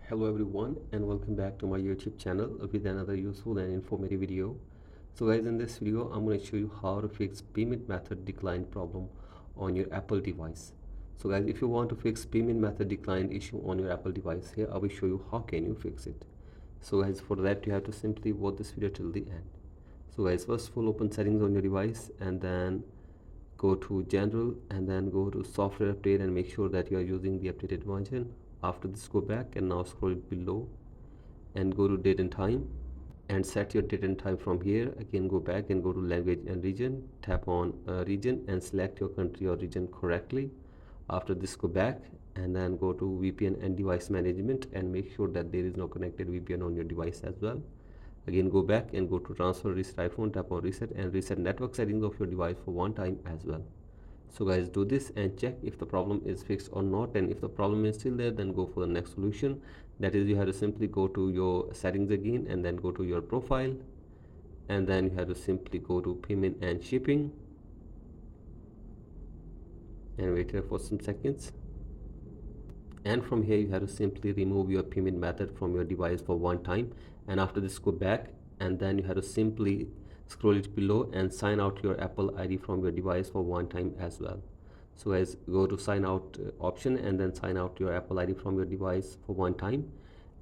Hello everyone and welcome back to my YouTube channel with another useful and informative video. So guys, in this video I'm going to show you how to fix payment method decline problem on your Apple device. So guys, if you want to fix payment method decline issue on your Apple device, here I will show you how can you fix it. So guys, for that you have to simply watch this video till the end. So guys, first of all, open settings on your device and then go to general and then go to software update and make sure that you are using the updated version. After this, go back and now scroll it below and go to date and time and set your date and time from here. Again, go back and go to language and region, tap on region and select your country or region correctly. After this, go back and then go to VPN and device management and make sure that there is no connected VPN on your device as well. Again, go back and go to transfer reset iPhone, tap on reset and reset network settings of your device for one time as well. So guys, do this and check if the problem is fixed or not, and if the problem is still there, then go for the next solution. That is, you have to simply go to your settings again and then go to your profile and then you have to simply go to payment and shipping and wait here for some seconds. And from here you have to simply remove your payment method from your device for one time, and after this go back and then you have to simply scroll it below and sign out your Apple ID from your device for one time as well. So guys, go to sign out option and then sign out your Apple ID from your device for one time,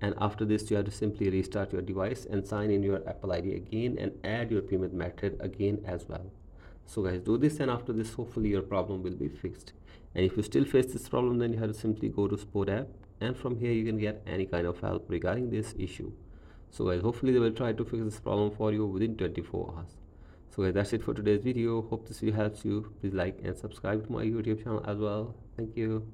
and after this you have to simply restart your device and sign in your Apple ID again and add your payment method again as well. So guys, do this, and after this hopefully your problem will be fixed. And if you still face this problem, then you have to simply go to support app and from here you can get any kind of help regarding this issue. So guys, hopefully they will try to fix this problem for you within 24 hours. So guys, that's it for today's video. Hope this video helps you. Please like and subscribe to my YouTube channel as well. Thank you.